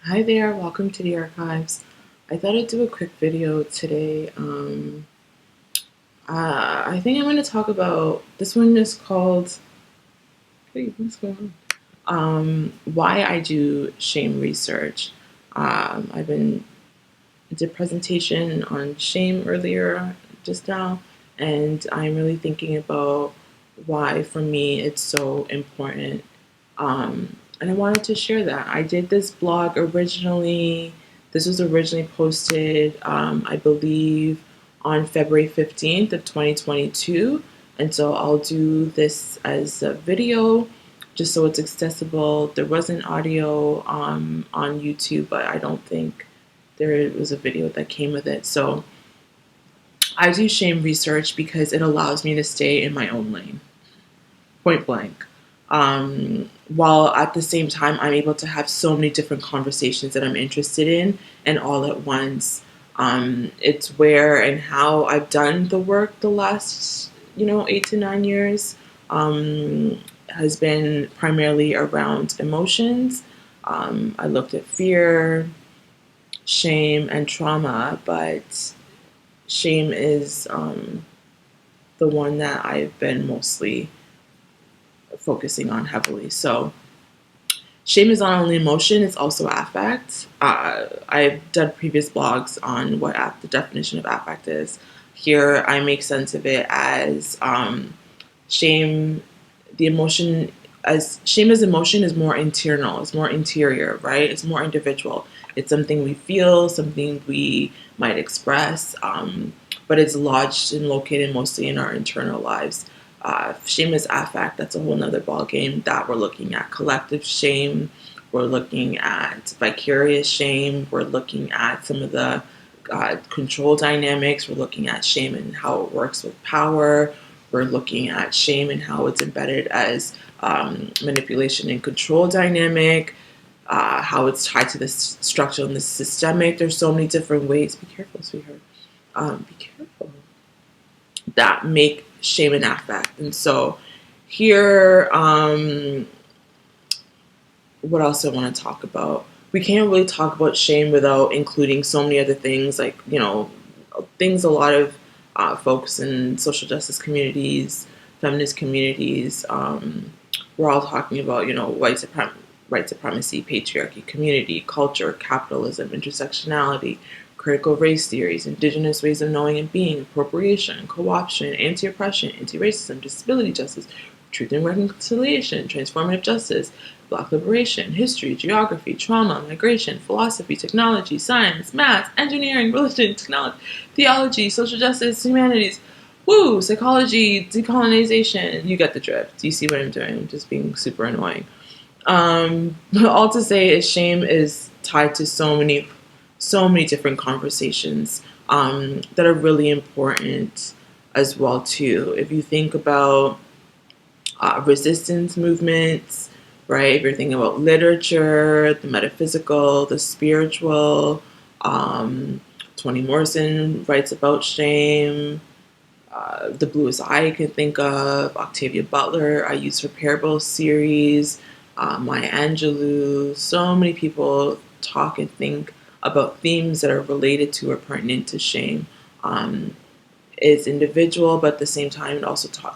Hi there, welcome to the archives. I thought I'd do a quick video today. I think I'm going to talk about this one is called, hey, what's going on? Why I do shame research. I've been did a presentation on shame earlier just now, and I'm really thinking about why for me it's so important. And I wanted to share that. I did this blog originally. This was originally posted, I believe, on February 15th of 2022. And so I'll do this as a video just so it's accessible. There was an audio on YouTube, but I don't think there was a video that came with it. So I do shame research because it allows me to stay in my own lane, point blank. While at the same time, I'm able to have so many different conversations that I'm interested in and all at once. It's where and how I've done the work the last, 8 to 9 years has been primarily around emotions. I looked at fear, shame, and trauma, but shame is the one that I've been mostly focusing on heavily. So, shame is not only emotion, it's also affect. I've done previous blogs on what the definition of affect is. Here, I make sense of it as shame, the emotion, as shame as emotion is more internal, it's more interior, right? It's more individual. It's something we feel, something we might express, but it's lodged and located mostly in our internal lives. Shame is affect. That's a whole nother ball game that we're looking at. Collective shame. We're looking at vicarious shame. We're looking at some of the control dynamics. We're looking at shame and how it works with power. We're looking at shame and how it's embedded as manipulation and control dynamic. How it's tied to the structural and the systemic. There's so many different ways. Be careful, sweetheart. Be careful. That make shame and affect. And so here, what else I want to talk about? We can't really talk about shame without including so many other things, like, things a lot of folks in social justice communities, feminist communities, we're all talking about, white supremacy, patriarchy, community, culture, capitalism, intersectionality, critical race theories, indigenous ways of knowing and being, appropriation, co-option, anti-oppression, anti-racism, disability justice, truth and reconciliation, transformative justice, Black liberation, history, geography, trauma, migration, philosophy, technology, science, math, engineering, religion, technology, theology, social justice, humanities, woo, psychology, decolonization. You get the drift. Do you see what I'm doing? I'm just being super annoying. All to say is shame is tied to so many different conversations that are really important as well too. If you think about resistance movements, right? If you're thinking about literature, the metaphysical, the spiritual, Toni Morrison writes about shame. The Bluest Eye I can think of, Octavia Butler, I use her Parable series, Maya Angelou. So many people talk and think about themes that are related to or pertinent to shame. It's individual, but at the same time,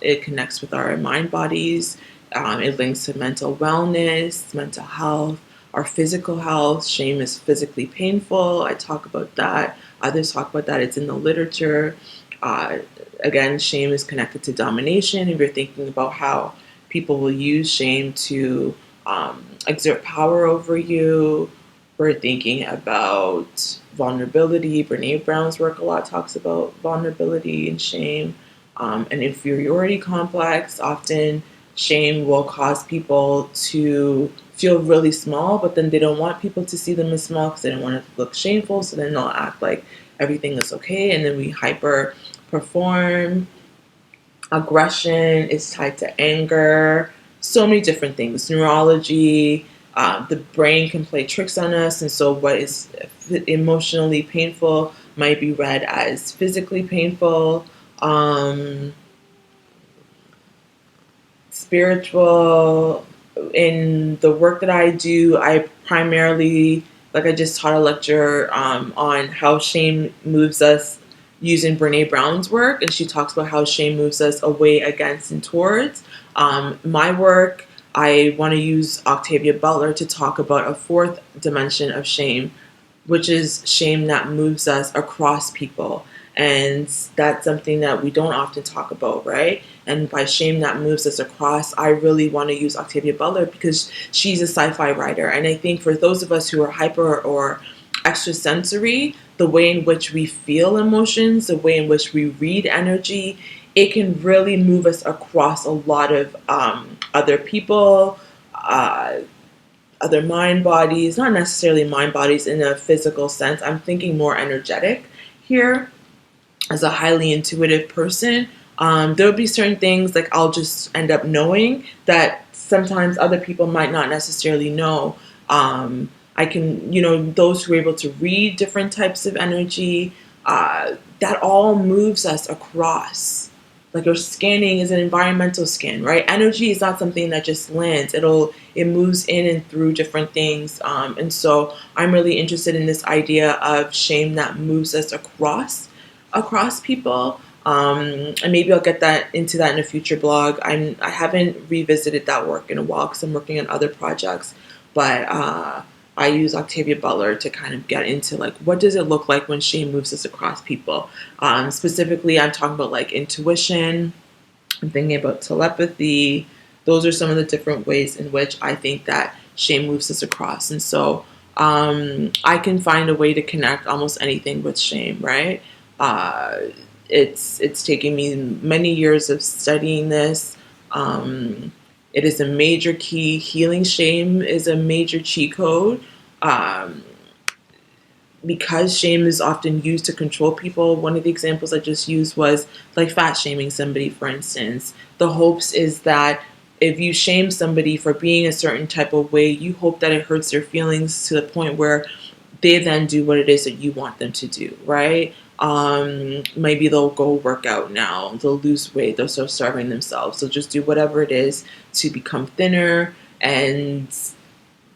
it connects with our mind bodies. It links to mental wellness, mental health, our physical health. Shame is physically painful. I talk about that. Others talk about that. It's in the literature. Uh, Again, shame is connected to domination. If you're thinking about how people will use shame to exert power over you, we're thinking about vulnerability. Brene Brown's work a lot talks about vulnerability and shame. An inferiority complex. Often, shame will cause people to feel really small, but then they don't want people to see them as small because they don't want it to look shameful. So then they'll act like everything is okay, and then we hyper perform. Aggression is tied to anger, so many different things. Neurology, the brain can play tricks on us, and so what is emotionally painful might be read as physically painful. Spiritual, in the work that I do, I primarily Like I just taught a lecture on how shame moves us using Brene Brown's work, and she talks about how shame moves us away, against, and towards. My work, I want to use Octavia Butler to talk about a fourth dimension of shame, which is shame that moves us across people. And that's something that we don't often talk about, right? And by shame that moves us across, I really want to use Octavia Butler because she's a sci-fi writer. And I think for those of us who are hyper or extrasensory, the way in which we feel emotions, the way in which we read energy, it can really move us across a lot of other people, other mind bodies, not necessarily mind bodies in a physical sense. I'm thinking more energetic here. As a highly intuitive person, there will be certain things like I'll just end up knowing that sometimes other people might not necessarily know. I can, those who are able to read different types of energy, that all moves us across. Like your scanning is an environmental scan, right? Energy is not something that just lands. It moves in and through different things. And so I'm really interested in this idea of shame that moves us across people. And maybe I'll get into that in a future blog. I haven't revisited that work in a while because I'm working on other projects, but I use Octavia Butler to kind of get into like what does it look like when shame moves us across people. Specifically, I'm talking about like intuition. I'm thinking about telepathy. Those are some of the different ways in which I think that shame moves us across. And so I can find a way to connect almost anything with shame, right? It's taken me many years of studying this. It is a major key. Healing shame is a major cheat code. Because shame is often used to control people, one of the examples I just used was like fat shaming somebody, for instance. The hopes is that if you shame somebody for being a certain type of way, you hope that it hurts their feelings to the point where they then do what it is that you want them to do, right? Maybe they'll go work out now, they'll lose weight, they'll start starving themselves. They'll just do whatever it is to become thinner, and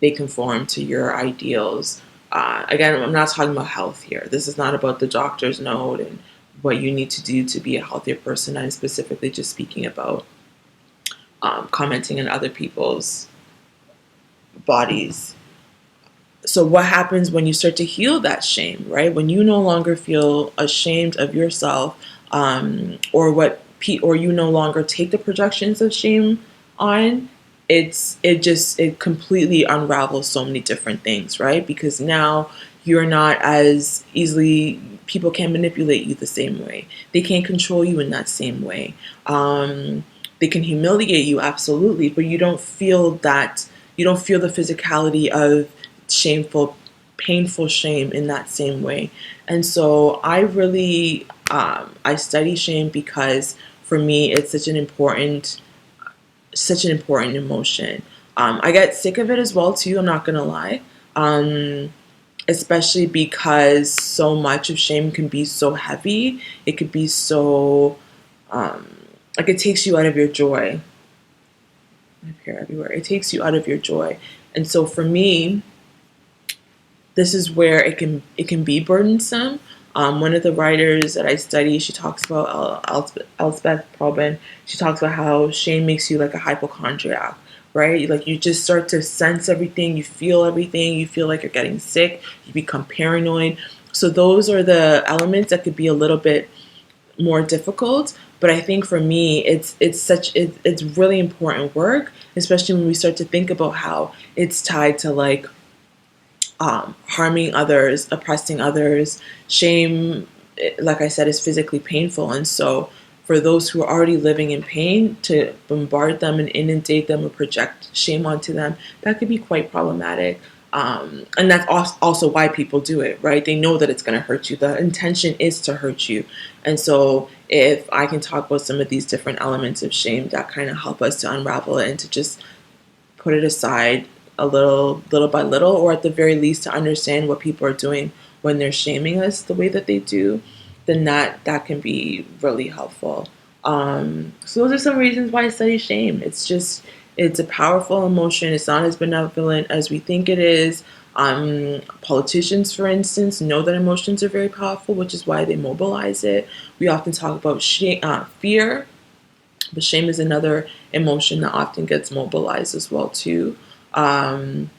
they conform to your ideals. Again, I'm not talking about health here. This is not about the doctor's note and what you need to do to be a healthier person. I'm specifically just speaking about commenting on other people's bodies. So what happens when you start to heal that shame, right? When you no longer feel ashamed of yourself, or you no longer take the projections of shame on, it completely unravels so many different things, right? Because now you're not as easily, people can't manipulate you the same way. They can't control you in that same way. They can humiliate you, absolutely, but you don't feel that. You don't feel the physicality of shameful, painful shame in that same way. And so I really, I study shame because for me it's such an important emotion. I get sick of it as well too, I'm not gonna lie. Especially because so much of shame can be so heavy. It could be so, like it takes you out of your joy. I appear everywhere. It takes you out of your joy. And so for me, this is where it can be burdensome. One of the writers that I study, she talks about Elspeth Probin. She talks about how shame makes you like a hypochondriac, right? Like you just start to sense everything, you feel everything, you feel like you're getting sick, you become paranoid. So those are the elements that could be a little bit more difficult. But I think for me, it's really important work, especially when we start to think about how it's tied to like harming others, oppressing others. Shame, like I said, is physically painful. And so for those who are already living in pain, to bombard them and inundate them or project shame onto them, that could be quite problematic. And that's also why people do it, right? They know that it's going to hurt you. The intention is to hurt you. And so if I can talk about some of these different elements of shame that kind of help us to unravel it and to just put it aside a little by little, or at the very least to understand what people are doing when they're shaming us the way that they do, then that can be really helpful. So those are some reasons why I study shame. It's a powerful emotion. It's not as benevolent as we think it is. Politicians, for instance, know that emotions are very powerful, which is why they mobilize it. We often talk about fear, but shame is another emotion that often gets mobilized as well too. Um,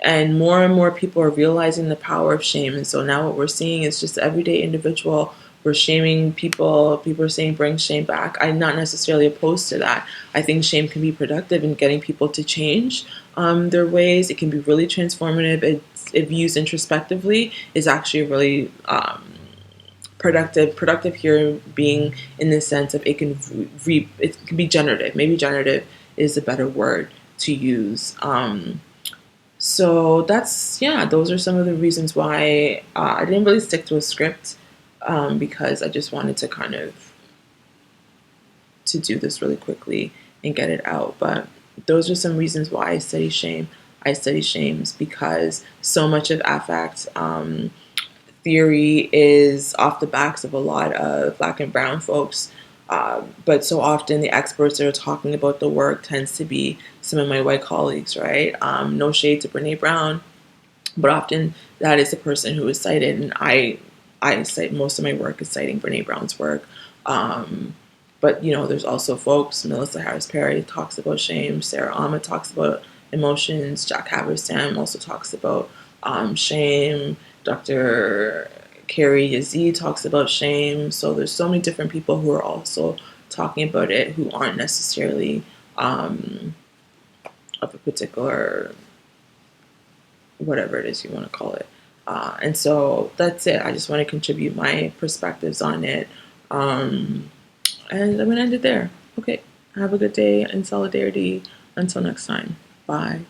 and more people are realizing the power of shame. And so now what we're seeing is just everyday individual. We're shaming people. People are saying bring shame back. I'm not necessarily opposed to that. I think shame can be productive in getting people to change their ways. It can be really transformative. If used introspectively, is actually really productive. Productive here being in the sense of it can it can be generative. Maybe generative is a better word to use. So that's, yeah, those are some of the reasons why I didn't really stick to a script, because I just wanted to kind of to do this really quickly and get it out. But those are some reasons why I study shame. I study shames because so much of affect theory is off the backs of a lot of Black and Brown folks. But so often the experts that are talking about the work tends to be some of my white colleagues, right? No shade to Brene Brown, but often that is the person who is cited, and I cite most of my work is citing Brene Brown's work. But there's also folks. Melissa Harris Perry talks about shame. Sarah Ahmed talks about emotions. Jack Haberstam also talks about shame. Dr. Carrie Yazid talks about shame. So there's so many different people who are also talking about it who aren't necessarily of a particular, whatever it is you want to call it. And so that's it. I just want to contribute my perspectives on it. And I'm going to end it there. Okay. Have a good day in solidarity. Until next time. Bye.